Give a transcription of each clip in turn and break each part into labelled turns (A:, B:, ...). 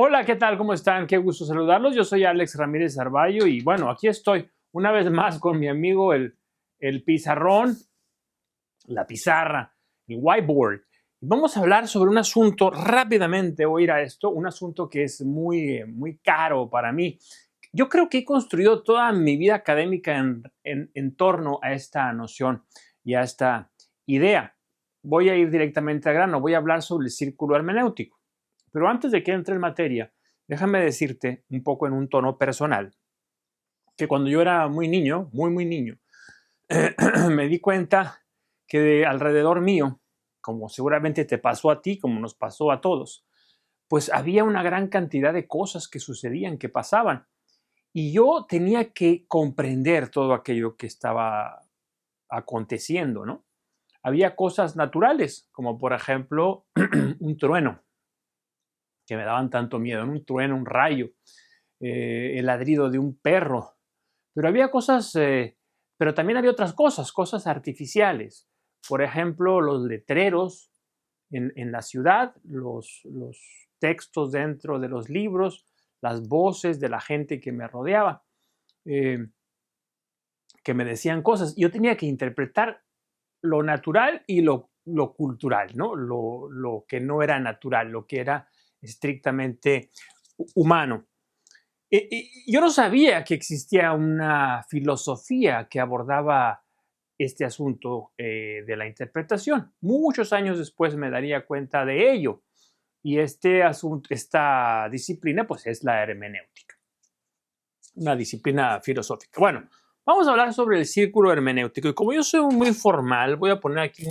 A: Hola, ¿qué tal? ¿Cómo están? Qué gusto saludarlos. Yo soy Alex Ramírez Arballo y bueno, aquí estoy una vez más con mi amigo el pizarrón, la pizarra, el whiteboard. Vamos a hablar sobre un asunto rápidamente, voy a ir a esto, un asunto que es muy caro para mí. Yo creo que he construido toda mi vida académica en torno a esta noción y a esta idea. Voy a ir directamente al grano, voy a hablar sobre el círculo hermenéutico. Pero antes de que entre en materia, déjame decirte un poco en un tono personal que cuando yo era muy niño, muy niño, me di cuenta que de alrededor mío, como seguramente te pasó a ti, como nos pasó a todos, pues había una gran cantidad de cosas que sucedían, que pasaban. Y yo tenía que comprender todo aquello que estaba aconteciendo, ¿no? Había cosas naturales, como por ejemplo un trueno, que me daban tanto miedo, un trueno, un rayo, el ladrido de un perro. Pero había cosas, pero también había otras cosas, cosas artificiales. Por ejemplo, los letreros en la ciudad, los textos dentro de los libros, las voces de la gente que me rodeaba, eh, que me decían cosas. Yo tenía que interpretar lo natural y lo cultural, ¿no? Lo que no era natural, lo que era estrictamente humano. Yo no sabía que existía una filosofía que abordaba este asunto de la interpretación. Muchos años después me daría cuenta de ello. Y este asunto, esta disciplina, pues es la hermenéutica, una disciplina filosófica. Bueno, vamos a hablar sobre el círculo hermenéutico. Y como yo soy muy formal, voy a poner aquí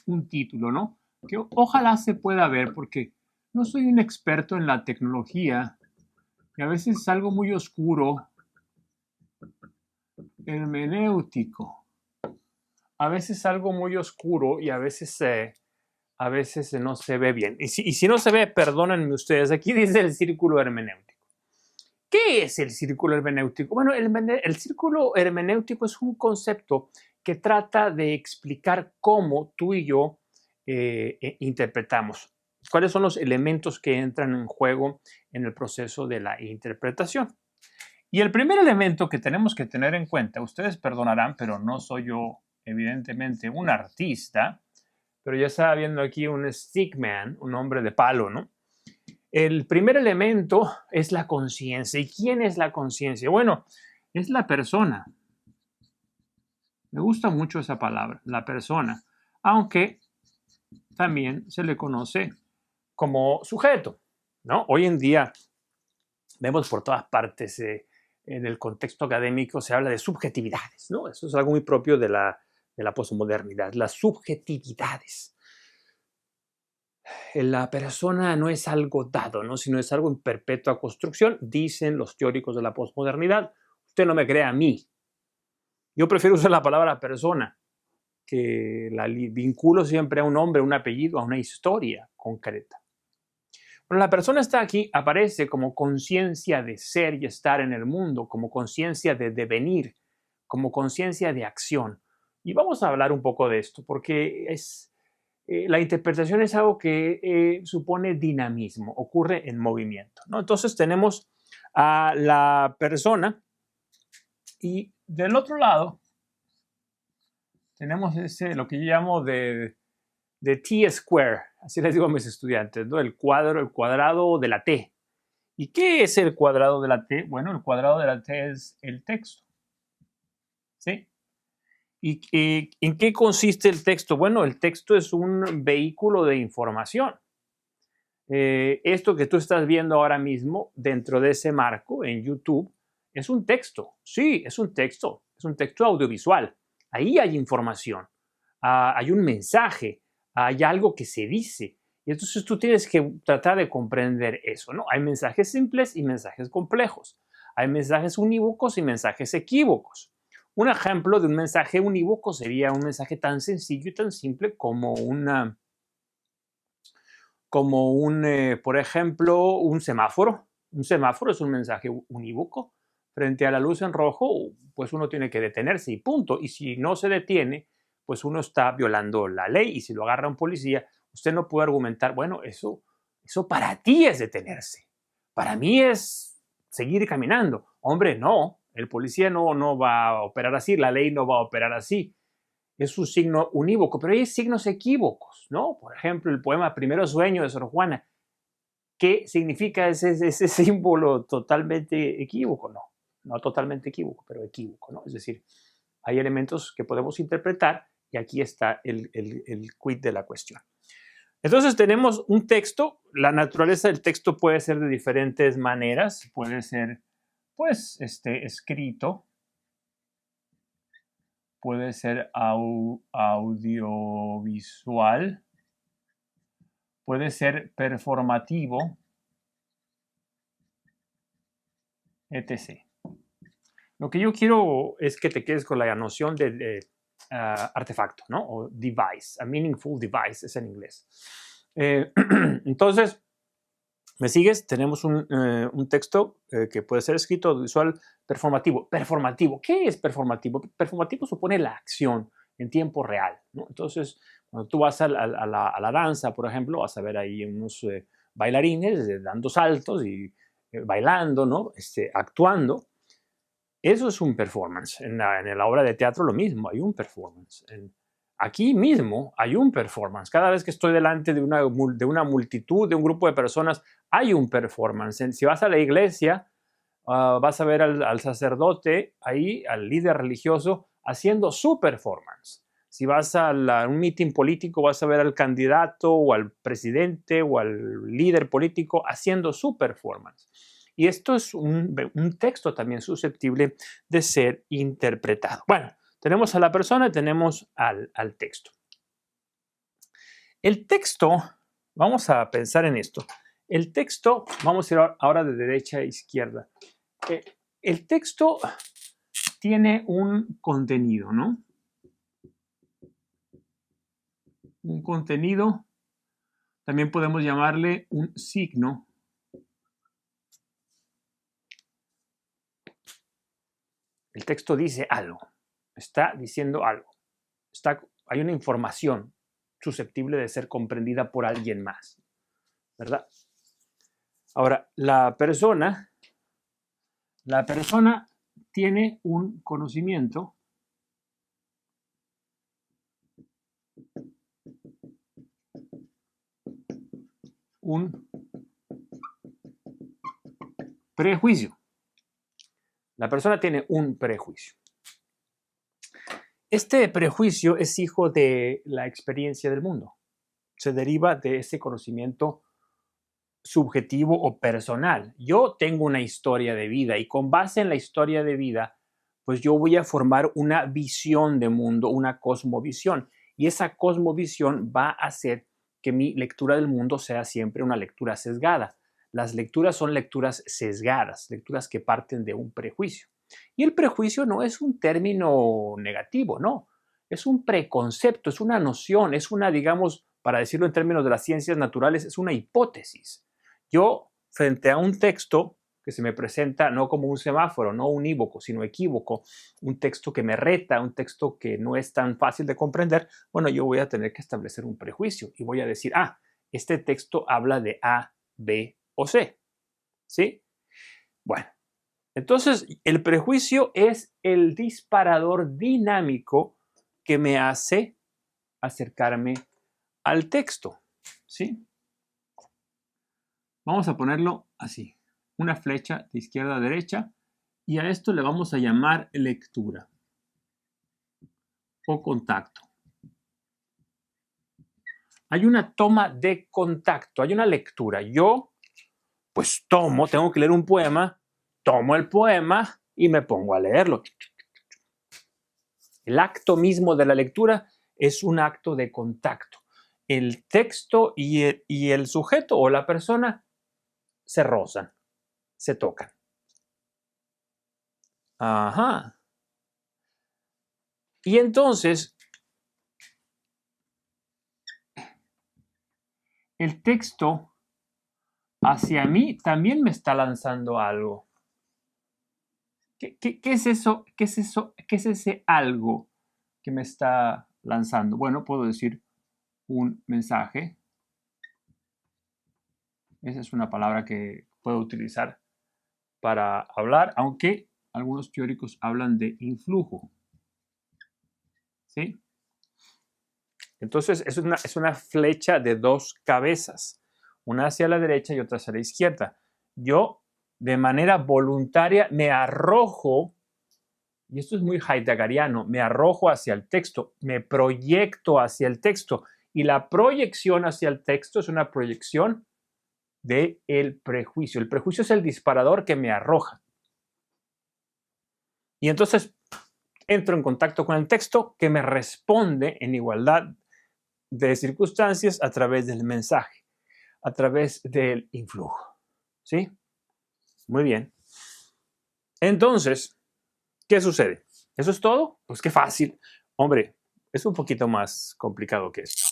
A: un título, ¿no? Que ojalá se pueda ver, porque no soy un experto en la tecnología y a veces es algo muy oscuro, hermenéutico. A veces algo muy oscuro y a veces no se ve bien. Y si no se ve, perdónenme ustedes, aquí dice el círculo hermenéutico. ¿Qué es el círculo hermenéutico? Bueno, el círculo hermenéutico es un concepto que trata de explicar cómo tú y yo interpretamos. ¿Cuáles son los elementos que entran en juego en el proceso de la interpretación? Y el primer elemento que tenemos que tener en cuenta, ustedes perdonarán, pero no soy yo, evidentemente, un artista, pero ya estaba viendo aquí un stickman, un hombre de palo, ¿no? El primer elemento es la conciencia. ¿Y quién es la conciencia? Bueno, es la persona. Me gusta mucho esa palabra, la persona, aunque también se le conoce como sujeto, ¿no? Hoy en día vemos por todas partes, en el contexto académico se habla de subjetividades, ¿no? Eso es algo muy propio de la posmodernidad, las subjetividades. La persona no es algo dado, ¿no? Sino es algo en perpetua construcción, dicen los teóricos de la posmodernidad. Usted no me cree a mí. Yo prefiero usar la palabra persona, que la vinculo siempre a un nombre, un apellido, a una historia concreta. Bueno, la persona está aquí, aparece como conciencia de ser y estar en el mundo, como conciencia de devenir, como conciencia de acción. Y vamos a hablar un poco de esto, porque la interpretación es algo que supone dinamismo, ocurre en movimiento, ¿no? Entonces tenemos a la persona y del otro lado tenemos lo que yo llamo de T-square, así les digo a mis estudiantes, ¿no? El cuadrado de la T. ¿Y qué es el cuadrado de la T? Bueno, el cuadrado de la T es el texto, ¿sí? ¿Y en qué consiste el texto? Bueno, el texto es un vehículo de información. Esto que tú estás viendo ahora mismo dentro de ese marco en YouTube es un texto. Sí, es un texto audiovisual. Ahí hay información, hay un mensaje, hay algo que se dice. Y entonces tú tienes que tratar de comprender eso, ¿no? Hay mensajes simples y mensajes complejos. Hay mensajes unívocos y mensajes equívocos. Un ejemplo de un mensaje unívoco sería un mensaje tan sencillo y tan simple como por ejemplo, un semáforo. Un semáforo es un mensaje unívoco. Frente a la luz en rojo, pues uno tiene que detenerse y punto. Y si no se detiene, pues uno está violando la ley. Y si lo agarra un policía, usted no puede argumentar, bueno, eso para ti es detenerse. para mí es seguir caminando. Hombre, no, el policía no va a operar así, la ley no va a operar así. Es un signo unívoco, pero hay signos equívocos, ¿no? Por ejemplo, el poema Primero Sueño de Sor Juana. ¿Qué significa ese símbolo totalmente equívoco? No totalmente equívoco, pero equívoco, ¿no? Es decir, hay elementos que podemos interpretar y aquí está el quid de la cuestión. Entonces tenemos un texto, la naturaleza del texto puede ser de diferentes maneras, puede ser pues escrito, puede ser audiovisual, puede ser performativo, etc. Lo que yo quiero es que te quedes con la noción de artefacto, ¿no? O device, a meaningful device es en inglés. Entonces, ¿me sigues? Tenemos un texto que puede ser escrito, audiovisual, performativo. Performativo, ¿qué es performativo? Performativo supone la acción en tiempo real, ¿no? Entonces, cuando tú vas a la danza, por ejemplo, vas a ver ahí unos bailarines dando saltos y bailando, ¿no? Actuando. Eso es un performance. En la obra de teatro lo mismo, hay un performance. Aquí mismo hay un performance. Cada vez que estoy delante de una multitud, de un grupo de personas, hay un performance. Si vas a la iglesia, vas a ver al sacerdote ahí, al líder religioso, haciendo su performance. Si vas a un meeting político, vas a ver al candidato o al presidente o al líder político haciendo su performance. Y esto es un texto también susceptible de ser interpretado. Bueno, tenemos a la persona y tenemos al texto. El texto, vamos a pensar en esto. El texto, vamos a ir ahora de derecha a izquierda. El texto tiene un contenido, ¿no? Un contenido, también podemos llamarle un signo. El texto dice algo, está diciendo algo, hay una información susceptible de ser comprendida por alguien más, ¿verdad? Ahora, la persona tiene un conocimiento un prejuicio. La persona tiene un prejuicio. Este prejuicio es hijo de la experiencia del mundo. Se deriva de ese conocimiento subjetivo o personal. Yo tengo una historia de vida y con base en la historia de vida, pues yo voy a formar una visión de mundo, una cosmovisión. Y esa cosmovisión va a hacer que mi lectura del mundo sea siempre una lectura sesgada. Las lecturas son lecturas sesgadas, lecturas que parten de un prejuicio. Y el prejuicio no es un término negativo, no. Es un preconcepto, es una noción, es una, digamos, para decirlo en términos de las ciencias naturales, es una hipótesis. Yo, frente a un texto que se me presenta no como un semáforo, no unívoco, sino equívoco, un texto que me reta, un texto que no es tan fácil de comprender, bueno, yo voy a tener que establecer un prejuicio y voy a decir, este texto habla de A, B o C, ¿sí? Bueno, entonces el prejuicio es el disparador dinámico que me hace acercarme al texto, ¿sí? Vamos a ponerlo así, una flecha de izquierda a derecha, y a esto le vamos a llamar lectura o contacto. Hay una toma de contacto, hay una lectura. Yo, pues tengo que leer un poema, tomo el poema y me pongo a leerlo. El acto mismo de la lectura es un acto de contacto. El texto y el sujeto o la persona se rozan, se tocan. Ajá. Y entonces, el texto hacia mí también me está lanzando algo. ¿Qué es eso? ¿Qué es eso? ¿Qué es ese algo que me está lanzando? Bueno, puedo decir un mensaje. Esa es una palabra que puedo utilizar para hablar, aunque algunos teóricos hablan de influjo. ¿Sí? Entonces, es una flecha de dos cabezas, una hacia la derecha y otra hacia la izquierda. Yo, de manera voluntaria, me arrojo, y esto es muy heideggeriano, me arrojo hacia el texto, me proyecto hacia el texto, y la proyección hacia el texto es una proyección del prejuicio. El prejuicio es el disparador que me arroja. Y entonces entro en contacto con el texto que me responde en igualdad de circunstancias a través del mensaje, a través del influjo. ¿Sí? Muy bien. Entonces, ¿qué sucede? ¿Eso es todo? Pues qué fácil. Hombre, es un poquito más complicado que esto.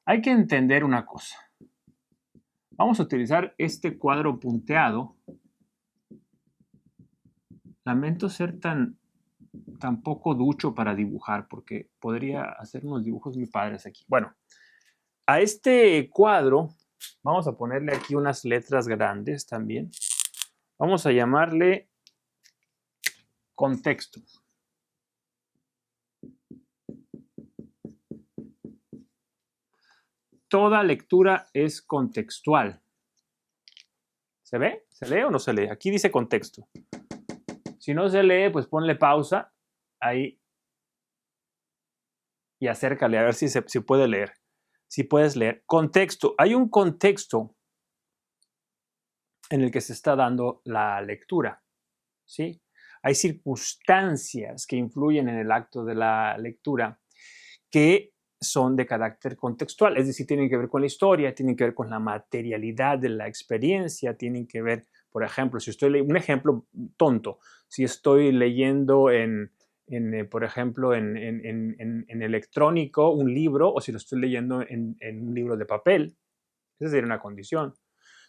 A: Hay que entender una cosa. Vamos a utilizar este cuadro punteado. Lamento ser tan poco ducho para dibujar, porque podría hacer unos dibujos muy padres aquí. Bueno, a este cuadro vamos a ponerle aquí unas letras grandes también. Vamos a llamarle contexto. Toda lectura es contextual. ¿Se ve? ¿Se lee o no se lee? Aquí dice contexto. Si no se lee, pues ponle pausa ahí y acércale a ver si puede leer. Si puedes leer. Contexto. Hay un contexto en el que se está dando la lectura. ¿Sí? Hay circunstancias que influyen en el acto de la lectura que son de carácter contextual, es decir, tienen que ver con la historia, tienen que ver con la materialidad de la experiencia, tienen que ver, por ejemplo, si estoy leyendo, un ejemplo tonto, si estoy leyendo por ejemplo, en electrónico un libro o si lo estoy leyendo en un libro de papel, esa sería una condición.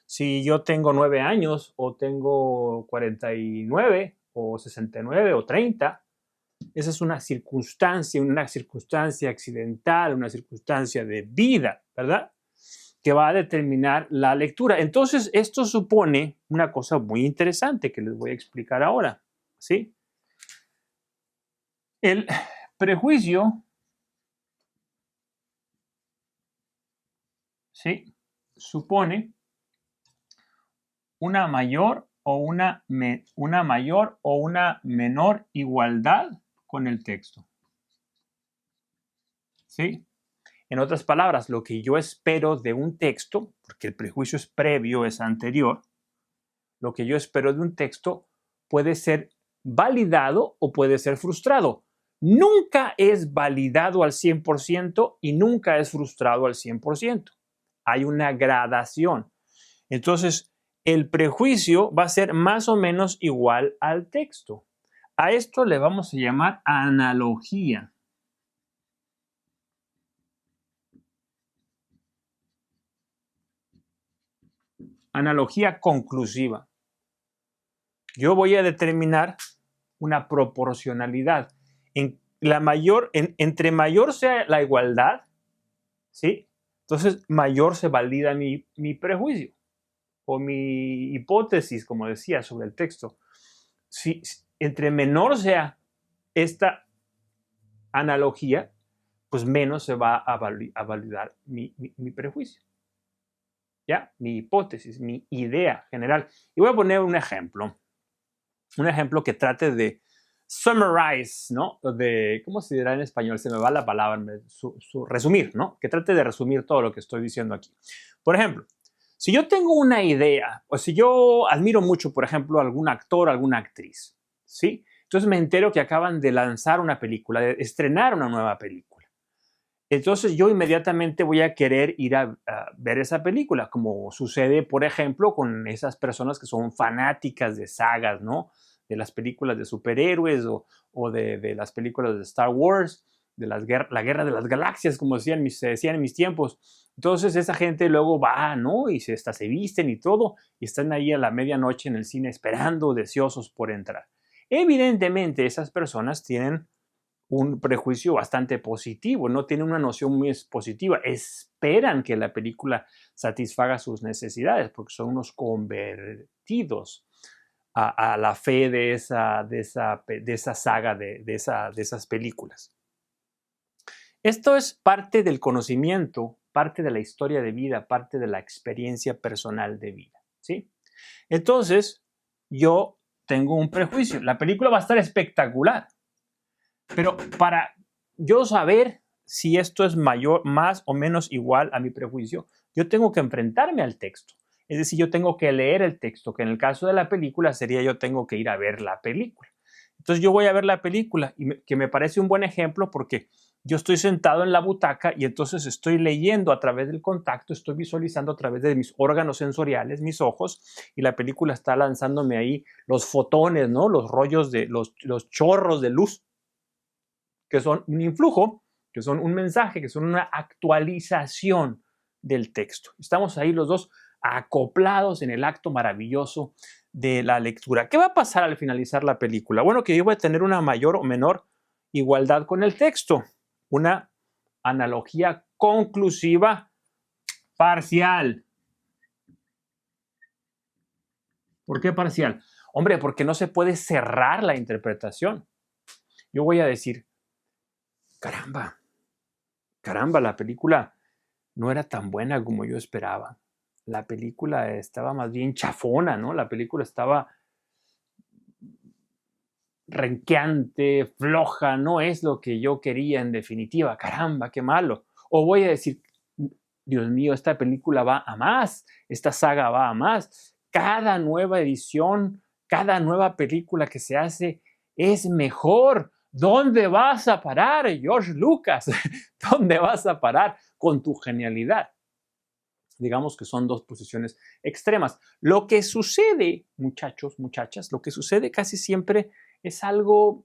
A: Si yo tengo 9 años o tengo 49 o 69 o 30, esa es una circunstancia accidental, una circunstancia de vida, ¿verdad? Que va a determinar la lectura. Entonces, esto supone una cosa muy interesante que les voy a explicar ahora, ¿sí? El prejuicio, ¿sí? Supone una mayor o una menor igualdad con el texto. ¿Sí? En otras palabras, lo que yo espero de un texto, porque el prejuicio es previo, es anterior, lo que yo espero de un texto puede ser validado o puede ser frustrado. Nunca es validado al 100% y nunca es frustrado al 100%. Hay una gradación. Entonces, el prejuicio va a ser más o menos igual al texto. A esto le vamos a llamar analogía. Analogía conclusiva. Yo voy a determinar una proporcionalidad. Entre mayor sea la igualdad, ¿sí? Entonces mayor se valida mi prejuicio o mi hipótesis, como decía, sobre el texto. Si entre menor sea esta analogía, pues menos se va a validar mi prejuicio. ¿Ya? Mi hipótesis, mi idea general. Y voy a poner un ejemplo que trate de summarize, ¿no? ¿Cómo se dirá en español? Se me va la palabra, resumir, ¿no? Que trate de resumir todo lo que estoy diciendo aquí. Por ejemplo, si yo tengo una idea, o si yo admiro mucho, por ejemplo, a algún actor, alguna actriz, ¿sí? Entonces me entero que acaban de lanzar una película, de estrenar una nueva película. Entonces yo inmediatamente voy a querer ir a ver esa película, como sucede, por ejemplo, con esas personas que son fanáticas de sagas, ¿no? De las películas de superhéroes o de las películas de Star Wars, de la guerra de las galaxias, como se decían en mis tiempos. Entonces esa gente luego va, ¿no? Y se visten y todo, y están ahí a la medianoche en el cine esperando, deseosos por entrar. Evidentemente esas personas tienen un prejuicio bastante positivo, no tienen una noción muy positiva, esperan que la película satisfaga sus necesidades porque son unos convertidos a la fe de esa saga, de esas películas. Esto es parte del conocimiento, parte de la historia de vida, parte de la experiencia personal de vida, ¿sí? Entonces, yo tengo un prejuicio. La película va a estar espectacular, pero para yo saber si esto es mayor, más o menos igual a mi prejuicio, yo tengo que enfrentarme al texto. Es decir, yo tengo que leer el texto, que en el caso de la película sería yo tengo que ir a ver la película. Entonces yo voy a ver la película, que me parece un buen ejemplo porque yo estoy sentado en la butaca y entonces estoy leyendo a través del contacto, estoy visualizando a través de mis órganos sensoriales, mis ojos, y la película está lanzándome ahí los fotones, ¿no? Los rollos de los chorros de luz, que son un influjo, que son un mensaje, que son una actualización del texto. Estamos ahí los dos acoplados en el acto maravilloso de la lectura. ¿Qué va a pasar al finalizar la película? Bueno, que yo voy a tener una mayor o menor igualdad con el texto, una analogía conclusiva parcial. ¿Por qué parcial? Hombre, porque no se puede cerrar la interpretación. Yo voy a decir, caramba, la película no era tan buena como yo esperaba. La película estaba más bien chafona, ¿no? La película estaba renqueante, floja, no es lo que yo quería en definitiva. Caramba, qué malo. O voy a decir, Dios mío, esta película va a más, esta saga va a más. Cada nueva edición, cada nueva película que se hace es mejor. ¿Dónde vas a parar, George Lucas? ¿Dónde vas a parar con tu genialidad? Digamos que son dos posiciones extremas. Lo que sucede, muchachos, muchachas, lo que sucede casi siempre es algo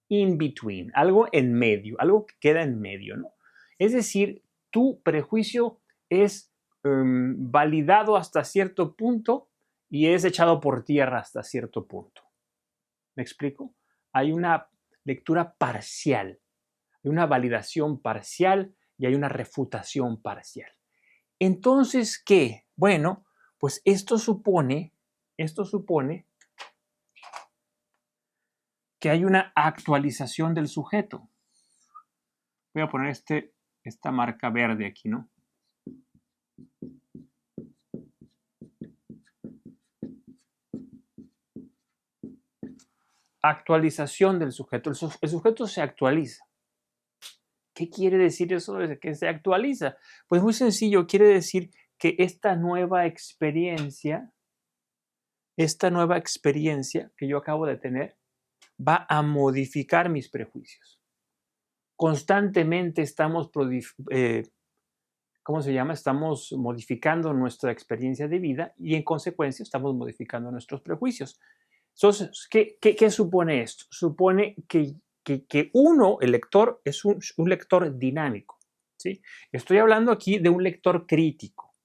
A: in between, algo en medio, algo que queda en medio, ¿no? Es decir, tu prejuicio es validado hasta cierto punto y es echado por tierra hasta cierto punto. ¿Me explico? Hay una lectura parcial, hay una validación parcial y hay una refutación parcial. Entonces, ¿qué? Bueno, pues esto supone que hay una actualización del sujeto. Voy a poner esta marca verde aquí, ¿no? Actualización del sujeto. El sujeto se actualiza. ¿Qué quiere decir eso de que se actualiza? Pues muy sencillo, quiere decir que esta nueva experiencia que yo acabo de tener va a modificar mis prejuicios. Constantemente estamos, Estamos modificando nuestra experiencia de vida y en consecuencia estamos modificando nuestros prejuicios. Entonces, ¿qué supone esto? Supone que uno, el lector, es un lector dinámico, ¿sí? Estoy hablando aquí de un lector crítico,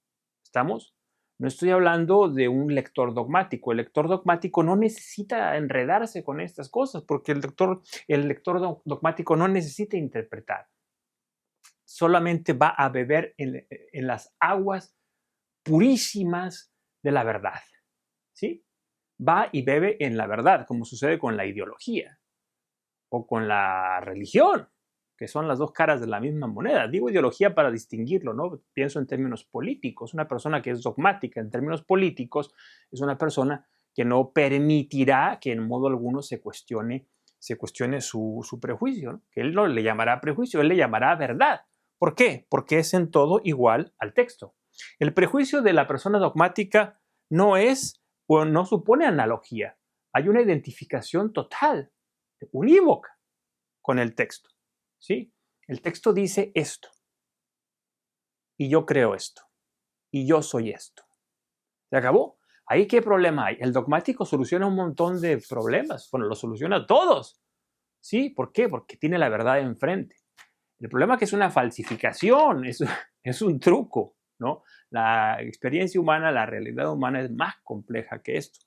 A: ¿estamos? No estoy hablando de un lector dogmático. El lector dogmático no necesita enredarse con estas cosas porque el lector dogmático no necesita interpretar. Solamente va a beber en las aguas purísimas de la verdad, ¿sí? Va y bebe en la verdad, como sucede con la ideología o con la religión, que son las dos caras de la misma moneda. Digo ideología para distinguirlo, ¿no? Pienso en términos políticos. Una persona que es dogmática en términos políticos es una persona que no permitirá que en modo alguno se cuestione su prejuicio, ¿no? Que él no le llamará prejuicio, él le llamará verdad. ¿Por qué? Porque es en todo igual al texto. El prejuicio de la persona dogmática no es o no supone analogía. Hay una identificación total, unívoca, con el texto, ¿sí? El texto dice esto, y yo creo esto, y yo soy esto. ¿Se acabó? ¿Ahí qué problema hay? El dogmático soluciona un montón de problemas. Bueno, lo soluciona todos. ¿Sí? ¿Por qué? Porque tiene la verdad enfrente. El problema es que es una falsificación, es un truco, ¿no? La experiencia humana, la realidad humana es más compleja que esto.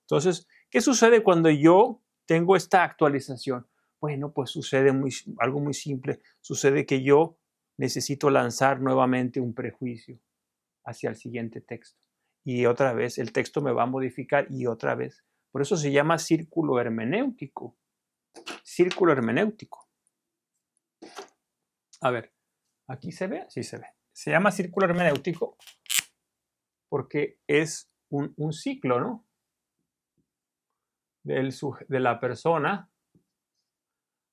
A: Entonces, ¿qué sucede cuando yo tengo esta actualización? Bueno, pues sucede algo muy simple. Sucede que yo necesito lanzar nuevamente un prejuicio hacia el siguiente texto. Y otra vez el texto me va a modificar y otra vez. Por eso se llama círculo hermenéutico. Círculo hermenéutico. A ver, ¿aquí se ve? Sí se ve. Se llama círculo hermenéutico porque es un ciclo, ¿no? De la persona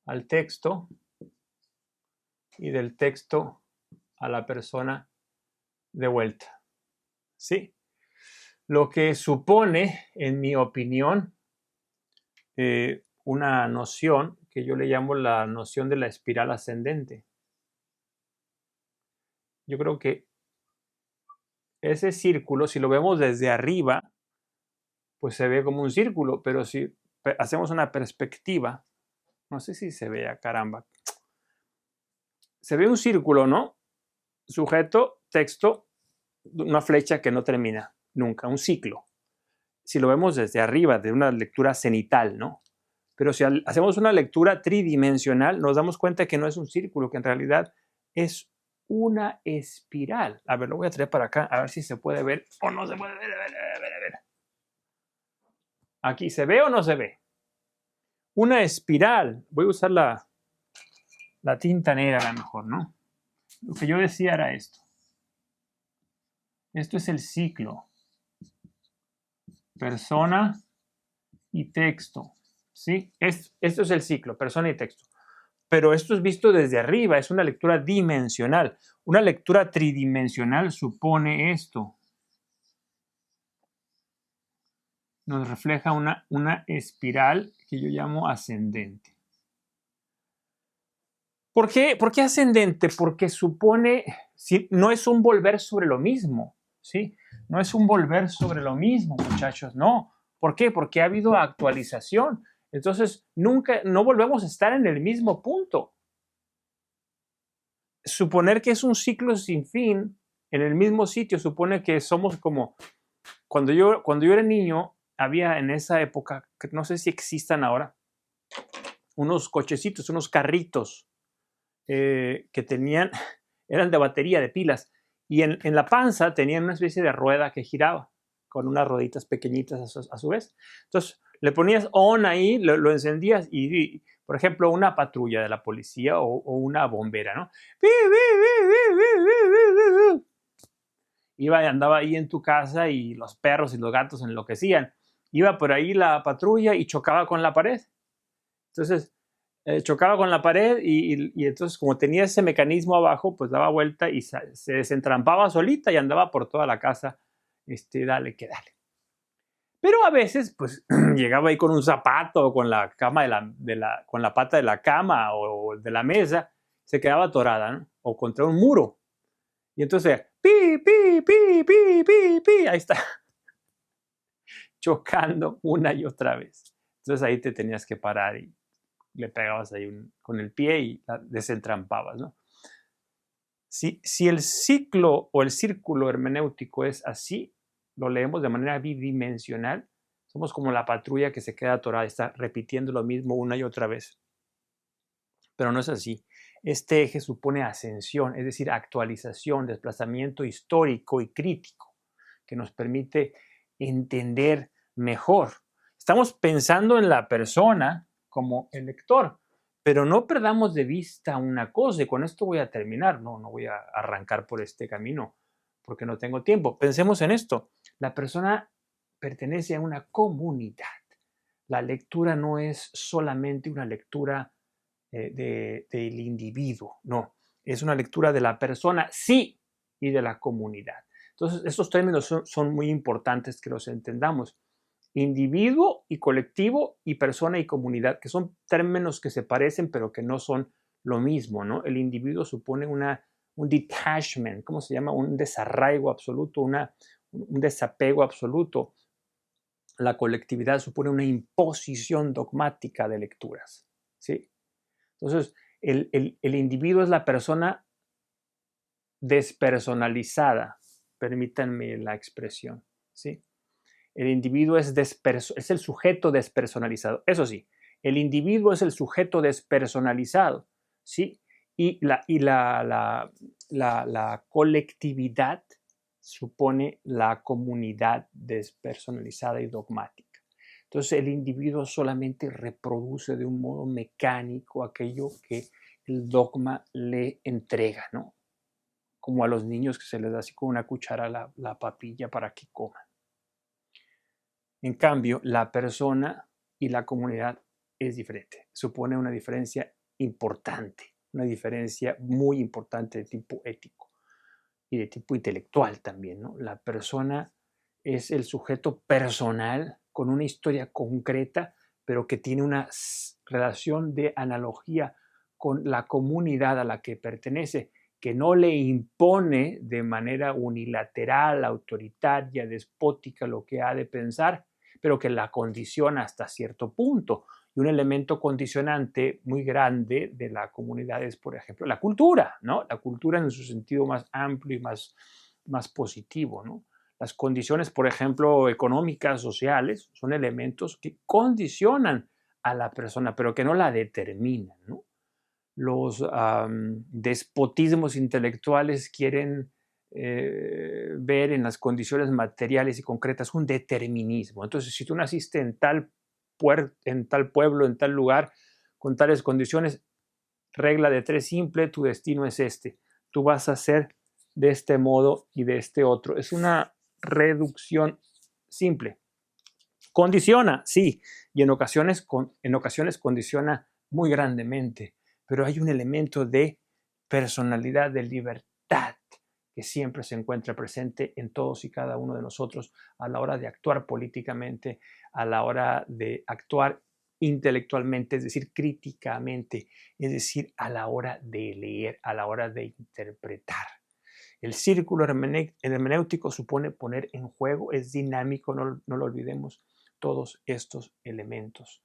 A: al texto y del texto a la persona de vuelta. ¿Sí? Lo que supone, en mi opinión, una noción que yo le llamo la noción de la espiral ascendente. Yo creo que ese círculo, si lo vemos desde arriba, pues se ve como un círculo, pero si hacemos una perspectiva, no sé si se vea, caramba, se ve un círculo, ¿no? Sujeto, texto, una flecha que no termina nunca, un ciclo. Si lo vemos desde arriba, de una lectura cenital, ¿no? Pero si hacemos una lectura tridimensional, nos damos cuenta que no es un círculo, que en realidad es una espiral. A ver, lo voy a traer para acá, a ver si se puede ver o no se puede ver. A ver. Aquí, ¿se ve o no se ve? Una espiral. Voy a usar la tinta negra a lo mejor, ¿no? Lo que yo decía era esto. Esto es el ciclo. Persona y texto. ¿Sí? Esto es el ciclo, persona y texto. Pero esto es visto desde arriba, es una lectura dimensional. Una lectura tridimensional supone esto. Nos refleja una espiral que yo llamo ascendente. ¿Por qué ascendente? Porque supone, no es un volver sobre lo mismo, ¿sí? No es un volver sobre lo mismo, muchachos, no. ¿Por qué? Porque ha habido actualización. Entonces, no volvemos a estar en el mismo punto. Suponer que es un ciclo sin fin en el mismo sitio supone que somos como cuando yo era niño, había en esa época, que no sé si existan ahora, unos cochecitos, unos carritos que eran de batería, de pilas, y en la panza tenían una especie de rueda que giraba con unas rueditas pequeñitas a su vez. Entonces le ponías on ahí, lo encendías y, por ejemplo, una patrulla de la policía o una bombera, ¿no? Andaba ahí en tu casa y los perros y los gatos enloquecían. Iba por ahí la patrulla y chocaba con la pared. Entonces, chocaba con la pared y entonces como tenía ese mecanismo abajo, pues daba vuelta y se desentrampaba solita y andaba por toda la casa, dale que dale. Pero a veces, pues, llegaba ahí con un zapato o con la cama con la pata de la cama o de la mesa, se quedaba atorada, ¿no? O contra un muro. Y entonces, pi, pi, pi, pi, pi, pi, ahí está, chocando una y otra vez. Entonces ahí te tenías que parar y le pegabas ahí con el pie y la desentrampabas, ¿no? Si el ciclo o el círculo hermenéutico es así, lo leemos de manera bidimensional, somos como la patrulla que se queda atorada, está repitiendo lo mismo una y otra vez. Pero no es así. Este eje supone ascensión, es decir, actualización, desplazamiento histórico y crítico, que nos permite entender mejor. Estamos pensando en la persona como el lector, pero no perdamos de vista una cosa, y con esto voy a terminar, no voy a arrancar por este camino, porque no tengo tiempo. Pensemos en esto, la persona pertenece a una comunidad. La lectura no es solamente una lectura del individuo, no, es una lectura de la persona, sí, y de la comunidad. Entonces, estos términos son muy importantes que los entendamos. Individuo y colectivo y persona y comunidad, que son términos que se parecen pero que no son lo mismo, ¿no? El individuo supone un detachment, ¿cómo se llama? Un desarraigo absoluto, un desapego absoluto. La colectividad supone una imposición dogmática de lecturas, ¿sí? Entonces, el individuo es la persona despersonalizada, permítanme la expresión, ¿sí? El individuo es el sujeto despersonalizado. Eso sí, El individuo es el sujeto despersonalizado, ¿sí? Y la colectividad supone la comunidad despersonalizada y dogmática. Entonces el individuo solamente reproduce de un modo mecánico aquello que el dogma le entrega, ¿no? Como a los niños que se les da así con una cuchara la papilla para que coman. En cambio, la persona y la comunidad es diferente. Supone una diferencia importante, una diferencia muy importante de tipo ético y de tipo intelectual también, ¿no? La persona es el sujeto personal con una historia concreta, pero que tiene una relación de analogía con la comunidad a la que pertenece, que no le impone de manera unilateral, autoritaria, despótica lo que ha de pensar, pero que la condiciona hasta cierto punto. Y un elemento condicionante muy grande de la comunidad es, por ejemplo, la cultura, ¿no? La cultura en su sentido más amplio y más positivo, ¿no? Las condiciones, por ejemplo, económicas, sociales, son elementos que condicionan a la persona, pero que no la determinan, ¿no? Los despotismos intelectuales quieren ver en las condiciones materiales y concretas un determinismo. Entonces, si tú naciste en tal pueblo, en tal lugar, con tales condiciones, regla de tres simple, tu destino es este. Tú vas a ser de este modo y de este otro. Es una reducción simple. Condiciona, sí, y en ocasiones condiciona muy grandemente, pero hay un elemento de personalidad, de libertad, que siempre se encuentra presente en todos y cada uno de nosotros a la hora de actuar políticamente, a la hora de actuar intelectualmente, es decir, críticamente, es decir, a la hora de leer, a la hora de interpretar. El círculo hermenéutico supone poner en juego, es dinámico, no lo olvidemos, todos estos elementos.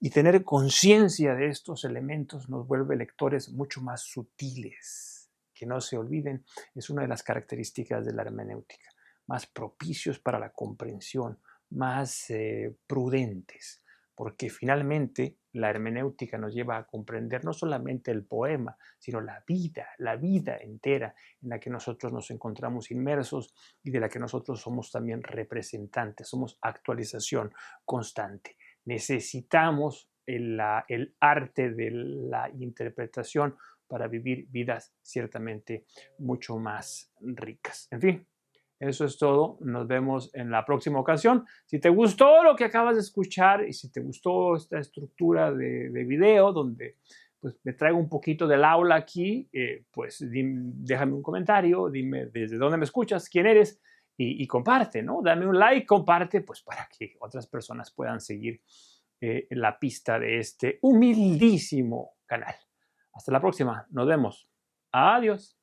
A: Y tener conciencia de estos elementos nos vuelve lectores mucho más sutiles. Que no se olviden, es una de las características de la hermenéutica, más propicios para la comprensión, más prudentes, porque finalmente la hermenéutica nos lleva a comprender no solamente el poema, sino la vida entera en la que nosotros nos encontramos inmersos y de la que nosotros somos también representantes, somos actualización constante. Necesitamos el arte de la interpretación para vivir vidas ciertamente mucho más ricas. En fin, eso es todo. Nos vemos en la próxima ocasión. Si te gustó lo que acabas de escuchar y si te gustó esta estructura de video donde pues, me traigo un poquito del aula aquí, pues déjame un comentario, dime desde dónde me escuchas, quién eres y comparte, ¿no? Dame un like, comparte, pues para que otras personas puedan seguir la pista de este humildísimo canal. Hasta la próxima. Nos vemos. Adiós.